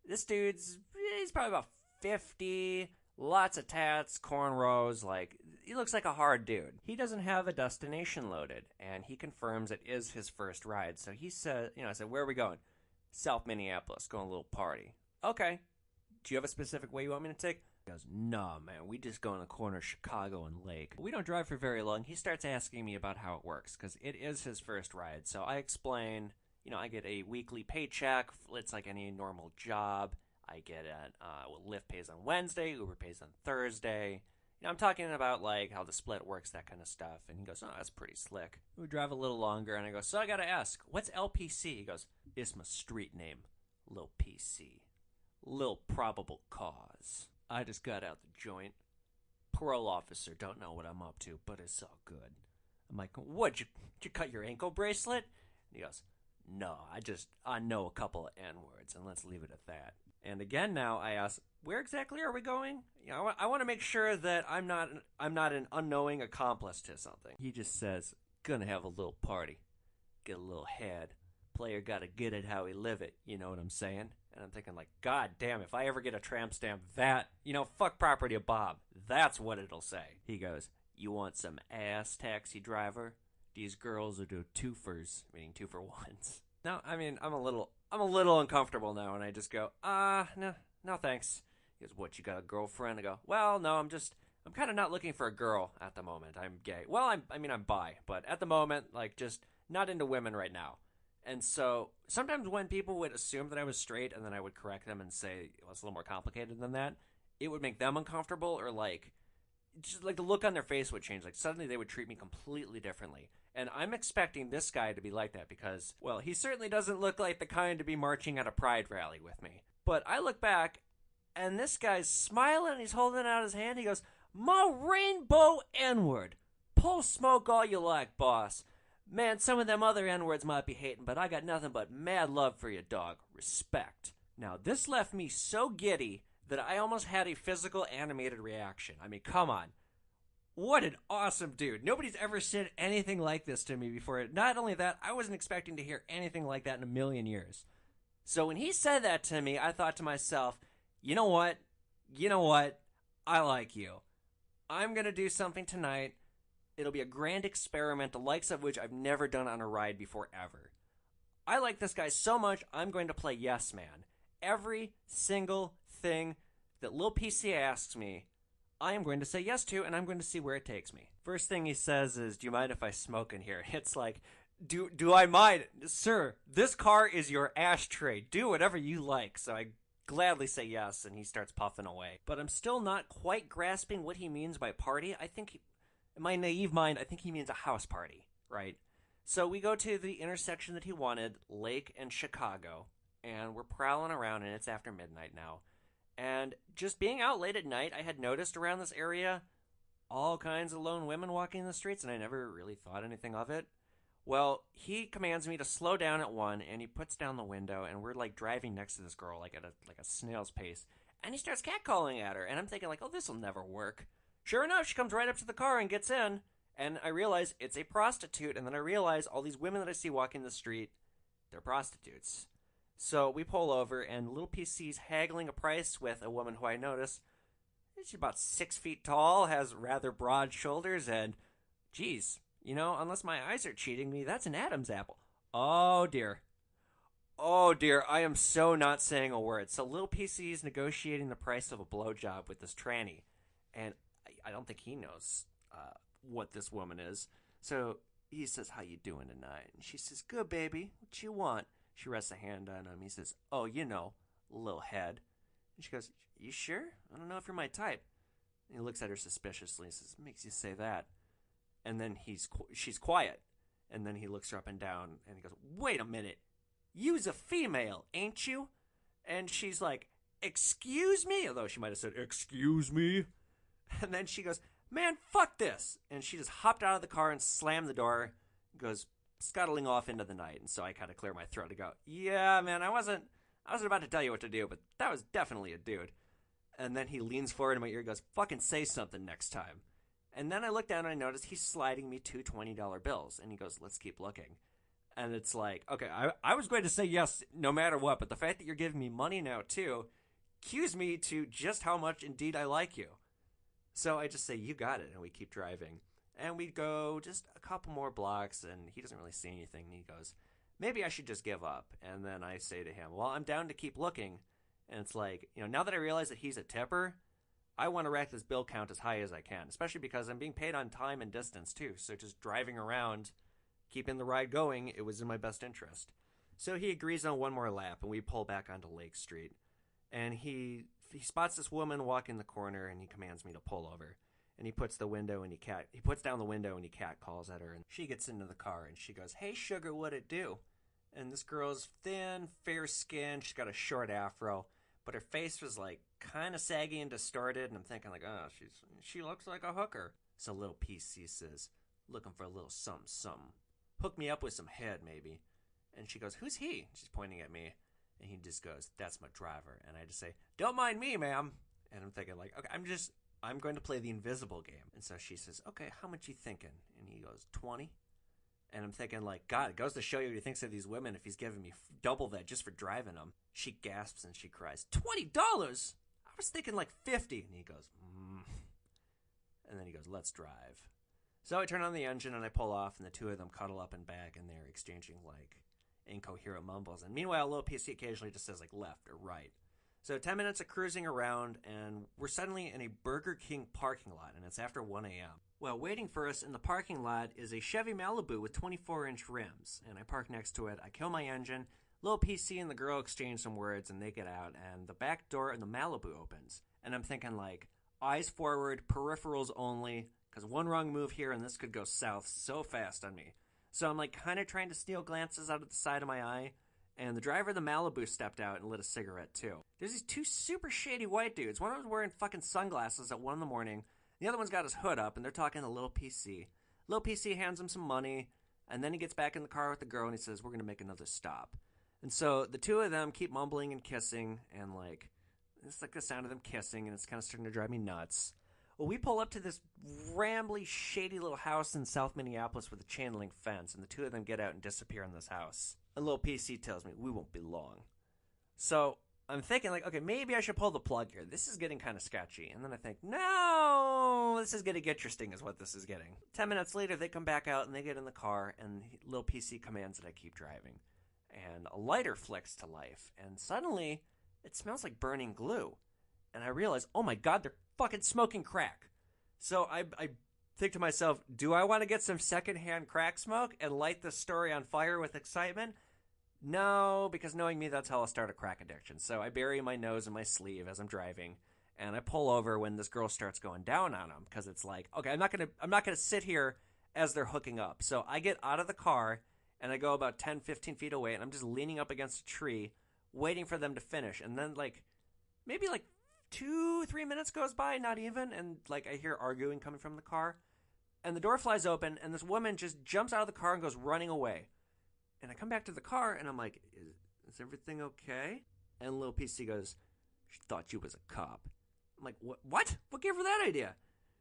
this he's probably about 50, lots of tats, cornrows, like, he looks like a hard dude. He doesn't have a destination loaded, and he confirms it is his first ride. So he said, I said, where are we going? South Minneapolis, going to a little party. Okay. Do you have a specific way you want me to take? He goes, no, man, we just go in the corner of Chicago and Lake. We don't drive for very long. He starts asking me about how it works, because it is his first ride. So I explain, I get a weekly paycheck. It's like any normal job. I get Lyft pays on Wednesday, Uber pays on Thursday. I'm talking about like how the split works, that kind of stuff. And he goes, oh, that's pretty slick. We drive a little longer, and I go, so I gotta ask, what's LPC? He goes, it's my street name, Lil P.C. Lil Probable Cause. I just got out the joint. Parole officer, don't know what I'm up to, but it's all good. I'm like, what, did you cut your ankle bracelet? And he goes, no, I know a couple of N-words, and let's leave it at that. And again now, I ask, where exactly are we going? I want to make sure that I'm not an unknowing accomplice to something. He just says, gonna have a little party. Get a little head. Player gotta get it how he live it, you know what I'm saying? And I'm thinking like, god damn, if I ever get a tramp stamp, that, fuck property of Bob. That's what it'll say. He goes, you want some ass, taxi driver? These girls will do twofers, meaning 2-for-1s. No, I mean, I'm a little uncomfortable now, and I just go, no thanks. He goes, what, you got a girlfriend? I go, well, no, I'm kind of not looking for a girl at the moment. I'm gay. Well, I'm bi, but at the moment, like, just not into women right now. And so sometimes when people would assume that I was straight and then I would correct them and say, well, it's a little more complicated than that, it would make them uncomfortable, or like, just like the look on their face would change. Like suddenly they would treat me completely differently. And I'm expecting this guy to be like that because, well, he certainly doesn't look like the kind to be marching at a pride rally with me. But I look back, and this guy's smiling, and he's holding out his hand. He goes, my rainbow N-word. Pull smoke all you like, boss. Man, some of them other N-words might be hating, but I got nothing but mad love for you, dog. Respect. Now, this left me so giddy that I almost had a physical animated reaction. I mean, come on. What an awesome dude. Nobody's ever said anything like this to me before. Not only that, I wasn't expecting to hear anything like that in a million years. So when he said that to me, I thought to myself, you know what? I like you. I'm going to do something tonight. It'll be a grand experiment, the likes of which I've never done on a ride before ever. I like this guy so much, I'm going to play yes man. Every single thing that Lil P.C. asks me, I am going to say yes to, and I'm going to see where it takes me. First thing he says is, do you mind if I smoke in here? It's like, do I mind? Sir, this car is your ashtray. Do whatever you like. So I gladly say yes, and he starts puffing away. But I'm still not quite grasping what he means by party. In my naive mind, I think he means a house party, right? So we go to the intersection that he wanted, Lake and Chicago, and we're prowling around, and it's after midnight now. And just being out late at night, I had noticed around this area all kinds of lone women walking the streets, and I never really thought anything of it. Well, he commands me to slow down at one, and he puts down the window, and we're like driving next to this girl like at a snail's pace, and he starts catcalling at her, and I'm thinking like, oh, this will never work. Sure enough, she comes right up to the car and gets in, and I realize it's a prostitute, and then I realize all these women that I see walking the street, they're prostitutes. So we pull over, and Lil P.C.'s haggling a price with a woman who I notice. She's about 6 feet tall, has rather broad shoulders, and, geez, unless my eyes are cheating me, that's an Adam's apple. Oh, dear. Oh, dear, I am so not saying a word. So Lil P.C.'s negotiating the price of a blowjob with this tranny, and I don't think he knows what this woman is. So he says, how you doing tonight? And she says, good, baby. What you want? She rests a hand on him. He says, oh, little head. And she goes, you sure? I don't know if you're my type. And he looks at her suspiciously and says, makes you say that? And then she's quiet. And then he looks her up and down, and he goes, wait a minute. You's a female, ain't you? And she's like, excuse me? Although she might have said, excuse me. And then she goes, man, fuck this. And she just hopped out of the car and slammed the door. Goes scuttling off into the night. And so I kind of clear my throat to go, yeah, man, I wasn't about to tell you what to do, but that was definitely a dude. And then he leans forward in my ear and goes, fucking say something next time. And then I look down and I notice he's sliding me two $20 bills. And he goes, let's keep looking. And it's like, okay, I was going to say yes no matter what, but the fact that you're giving me money now too cues me to just how much indeed I like you. So I just say, you got it, and we keep driving. And we go just a couple more blocks, and he doesn't really see anything. And he goes, maybe I should just give up. And then I say to him, well, I'm down to keep looking. And it's like, now that I realize that he's a tipper, I want to rack this bill count as high as I can, especially because I'm being paid on time and distance too. So just driving around, keeping the ride going, it was in my best interest. So he agrees on one more lap, and we pull back onto Lake Street. And he spots this woman walking the corner, and he commands me to pull over. And he puts down the window, and he cat calls at her. And she gets into the car, and she goes, hey, sugar, what'd it do? And this girl's thin, fair-skinned. She's got a short afro, but her face was like kind of saggy and distorted. And I'm thinking like, oh, she looks like a hooker. So Lil P.C. says, looking for a little something. Hook me up with some head, maybe. And she goes, who's he? She's pointing at me. And he just goes, that's my driver. And I just say, don't mind me, ma'am. And I'm thinking like, okay, I'm going to play the invisible game. And so she says, okay, how much you thinking? And he goes, 20. And I'm thinking like, God, it goes to show you what he thinks of these women if he's giving me double that just for driving them. She gasps and she cries, $20? I was thinking like 50. And he goes, And then he goes, let's drive. So I turn on the engine and I pull off, and the two of them cuddle up and back, and they're exchanging like incoherent mumbles. And meanwhile, Lil PC occasionally just says like left or right. So 10 minutes of cruising around, and we're suddenly in a Burger King parking lot, and it's after 1 a.m. Well, waiting for us in the parking lot is a Chevy Malibu with 24-inch rims, and I park next to it. I kill my engine. Lil PC and the girl exchange some words, and they get out, and the back door in the Malibu opens. And I'm thinking like, eyes forward, peripherals only, because one wrong move here and this could go south so fast on me. So I'm like kind of trying to steal glances out of the side of my eye, and the driver of the Malibu stepped out and lit a cigarette too. There's these two super shady white dudes. One of them's wearing fucking sunglasses at 1 in the morning. The other one's got his hood up, and they're talking to Lil PC. Lil PC hands him some money, and then he gets back in the car with the girl, and he says, we're going to make another stop. And so the two of them keep mumbling and kissing, and like, it's like the sound of them kissing, and it's kind of starting to drive me nuts. Well, we pull up to this rambly, shady little house in South Minneapolis with a chain link fence, and the two of them get out and disappear in this house. And Lil PC tells me, we won't be long. So I'm thinking, like, okay, maybe I should pull the plug here. This is getting kind of sketchy. And then I think, no, this is getting interesting is what this is getting. 10 minutes later, they come back out, and they get in the car, and Lil PC commands that I keep driving. And a lighter flicks to life, and suddenly it smells like burning glue. And I realize, oh my God, they're fucking smoking crack. So I think to myself, do I want to get some secondhand crack smoke and light this story on fire with excitement? No, because knowing me, that's how I'll start a crack addiction. So I bury my nose in my sleeve as I'm driving, and I pull over when this girl starts going down on him, because it's like, okay, I'm not gonna sit here as they're hooking up. So I get out of the car, and I go about 10, 15 feet away, and I'm just leaning up against a tree, waiting for them to finish. And then maybe 2-3 minutes goes by, not even, and I hear arguing coming from the car, and the door flies open, and this woman just jumps out of the car and goes running away. And I come back to the car, and I'm like, is everything okay? And Lil PC goes, she thought you was a cop. I'm like, what? What gave her that idea?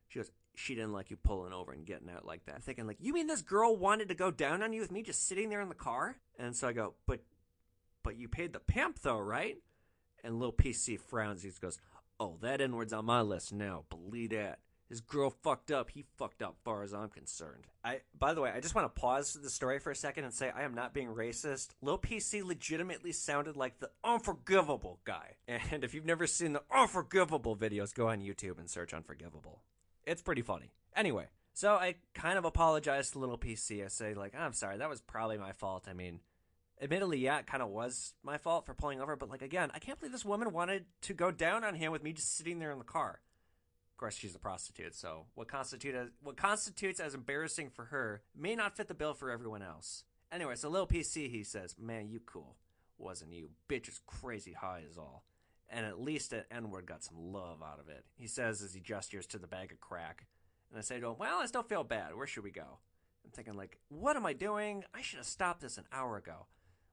She goes, she didn't like you pulling over and getting out like that. I'm thinking, you mean this girl wanted to go down on you with me just sitting there in the car? And so I go, but you paid the pimp though, right? And Lil PC frowns. He goes, oh, that N-word's on my list now. Believe that. His girl fucked up. He fucked up far as I'm concerned. By the way, I just want to pause the story for a second and say I am not being racist. Lil PC legitimately sounded like the Unforgivable guy. And if you've never seen the Unforgivable videos, go on YouTube and search Unforgivable. It's pretty funny. Anyway, so I kind of apologize to Lil PC. I say, I'm sorry. That was probably my fault. I mean, admittedly, yeah, it kind of was my fault for pulling over. But, again, I can't believe this woman wanted to go down on him with me just sitting there in the car. Of course, she's a prostitute, so what constitutes as embarrassing for her may not fit the bill for everyone else. Anyway, so Lil PC, he says, man, you cool. Wasn't you? Bitch is crazy high is all. And at least that N-word got some love out of it. He says as he gestures to the bag of crack. And I say to him, well, I still feel bad. Where should we go? I'm thinking, what am I doing? I should have stopped this an hour ago.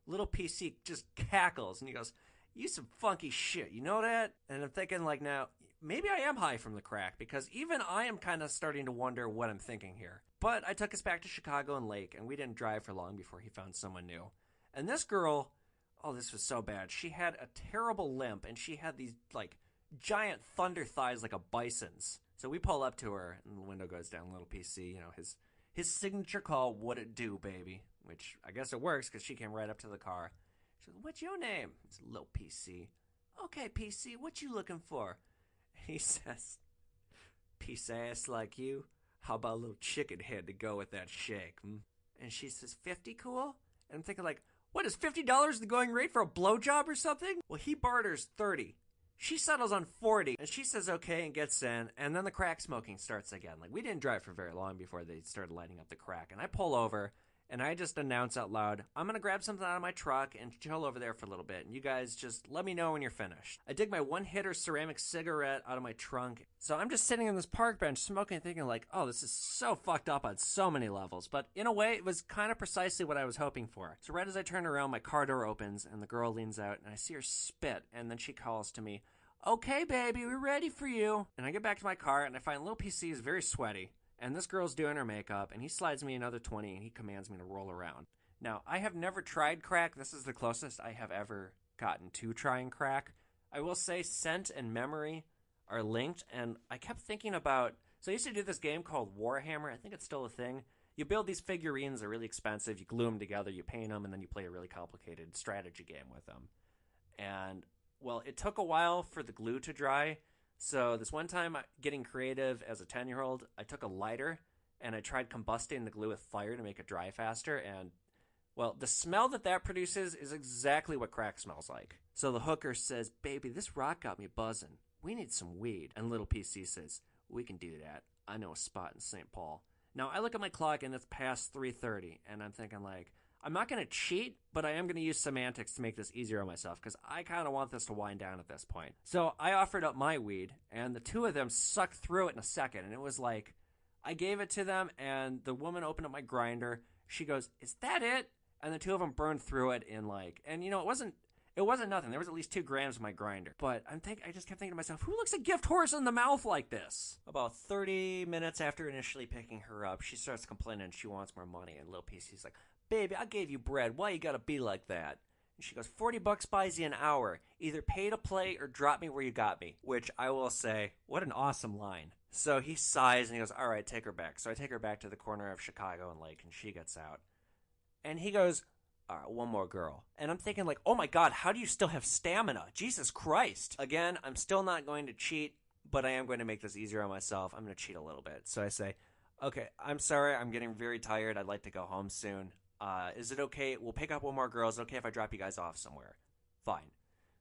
Lil PC just cackles, and he goes, you some funky shit, you know that? And I'm thinking, now, maybe I am high from the crack, because even I am kind of starting to wonder what I'm thinking here. But I took us back to Chicago and Lake, and we didn't drive for long before he found someone new. And this girl, oh, this was so bad. She had a terrible limp, and she had these, like, giant thunder thighs like a bison's. So we pull up to her, and the window goes down. Lil P.C, you know, his signature call, "What it do, baby?" Which I guess it works, because she came right up to the car. She said, "What's your name?" It's Lil P.C. "Okay, P.C, what you looking for?" He says, "Piece ass like you, how about a little chicken head to go with that shake?" And she says, "50 cool?" And I'm thinking, like, what, is $50 the going rate for a blowjob or something? Well, he barters 30. She settles on 40, and she says okay and gets in, and then the crack smoking starts again. Like, we didn't drive for very long before they started lighting up the crack, and I pull over, and I just announce out loud, "I'm going to grab something out of my truck and chill over there for a little bit, and you guys just let me know when you're finished." I dig my one-hitter ceramic cigarette out of my trunk. So I'm just sitting on this park bench smoking, thinking like, oh, this is so fucked up on so many levels. But in a way, it was kind of precisely what I was hoping for. So right as I turn around, my car door opens, and the girl leans out, and I see her spit, and then she calls to me, "Okay, baby, we're ready for you." And I get back to my car, and I find Lil PC is very sweaty. And this girl's doing her makeup, and he slides me another 20, and he commands me to roll around. Now, I have never tried crack. This is the closest I have ever gotten to trying crack. I will say scent and memory are linked, and I kept thinking about... So I used to do this game called Warhammer. I think it's still a thing. You build these figurines. They're really expensive. You glue them together, you paint them, and then you play a really complicated strategy game with them. And, well, it took a while for the glue to dry. So this one time, getting creative as a 10-year-old, I took a lighter and I tried combusting the glue with fire to make it dry faster. And, well, the smell that produces is exactly what crack smells like. So the hooker says, "Baby, this rock got me buzzing. We need some weed." And Lil PC says, "We can do that. I know a spot in St. Paul." Now, I look at my clock and it's past 3:30, and I'm thinking, like, I'm not going to cheat, but I am going to use semantics to make this easier on myself, because I kind of want this to wind down at this point. So I offered up my weed, and the two of them sucked through it in a second, and it was like, I gave it to them, and the woman opened up my grinder. She goes, "Is that it?" And the two of them burned through it in like, and you know, it wasn't nothing. There was at least 2 grams in my grinder. But I just kept thinking to myself, who looks a gift horse in the mouth like this? About 30 minutes after initially picking her up, she starts complaining she wants more money, and Lil PC's like, "Baby, I gave you bread. Why you gotta be like that?" And she goes, $40 buys you an hour. Either pay to play or drop me where you got me. Which I will say, what an awesome line. So he sighs and he goes, "All right, take her back." So I take her back to the corner of Chicago and Lake, and she gets out. And he goes, "All right, one more girl." And I'm thinking like, oh my God, how do you still have stamina? Jesus Christ. Again, I'm still not going to cheat, but I am going to make this easier on myself. I'm going to cheat a little bit. So I say, "Okay, I'm sorry. I'm getting very tired. I'd like to go home soon. Is it okay? We'll pick up one more girl. Is it okay if I drop you guys off somewhere?" Fine.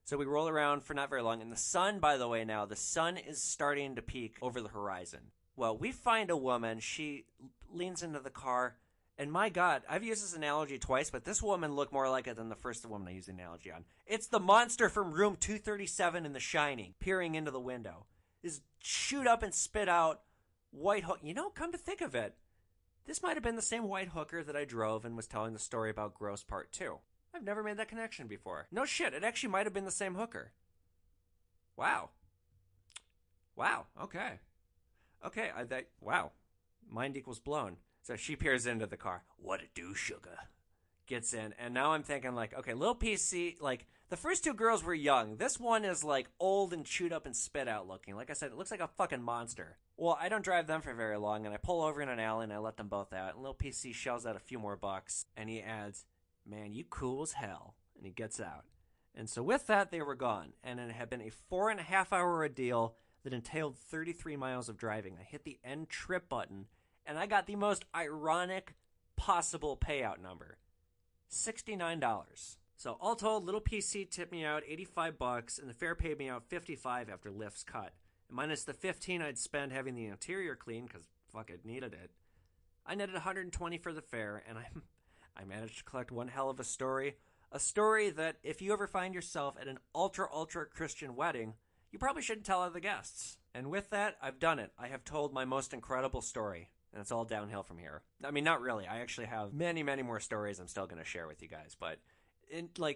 So we roll around for not very long. And the sun, by the way, now, the sun is starting to peak over the horizon. Well, we find a woman. She leans into the car. And my God, I've used this analogy twice, but this woman looked more like it than the first woman I used the analogy on. It's the monster from room 237 in The Shining, peering into the window. Is shoot up and spit out white hook. You know, come to think of it, this might have been the same white hooker that I drove and was telling the story about Gross Part 2. I've never made that connection before. No shit, it actually might have been the same hooker. Wow. Okay. Wow. Mind equals blown. So she peers into the car. "What it do, sugar?" Gets in, and now I'm thinking like, okay, Lil PC, like, the first 2 girls were young. This one is like old and chewed up and spit out looking. Like I said, it looks like a fucking monster. Well, I don't drive them for very long, and I pull over in an alley and I let them both out. And Lil PC shells out a few more bucks, and he adds, "Man, you cool as hell." And he gets out. And so with that, they were gone. And it had been a 4.5-hour ordeal that entailed 33 miles of driving. I hit the end trip button, and I got the most ironic possible payout number. $69. So all told, Lil PC tipped me out $85, and the fare paid me out $55 after Lyft's cut. And minus the $15 I'd spend having the interior clean, because fuck it, needed it. I netted $120 for the fare, and I managed to collect one hell of a story. A story that, if you ever find yourself at an ultra Christian wedding, you probably shouldn't tell other guests. And with that, I've done it. I have told my most incredible story. And it's all downhill from here. I mean, not really. I actually have many, many more stories I'm still going to share with you guys. But,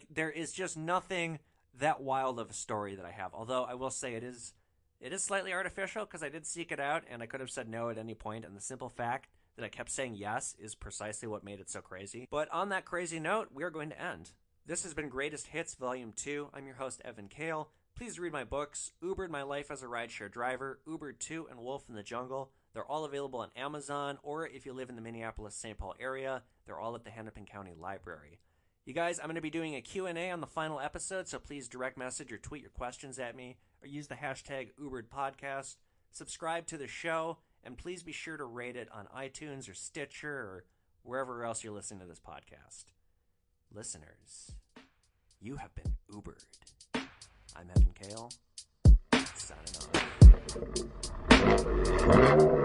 there is just nothing that wild of a story that I have. Although, I will say it is It is slightly artificial because I did seek it out and I could have said no at any point, and the simple fact that I kept saying yes is precisely what made it so crazy. But on that crazy note, we are going to end. This has been Greatest Hits Volume 2. I'm your host, Evan Kale. Please read my books, Ubered My Life as a Rideshare Driver, Ubered 2, and Wolf in the Jungle. They're all available on Amazon, or if you live in the Minneapolis-St. Paul area, they're all at the Hennepin County Library. You guys, I'm going to be doing a Q&A on the final episode, so please direct message or tweet your questions at me, or use the hashtag UberedPodcast. Subscribe to the show, and please be sure to rate it on iTunes or Stitcher or wherever else you're listening to this podcast. Listeners, you have been Ubered. I'm Evan Kale, signing off.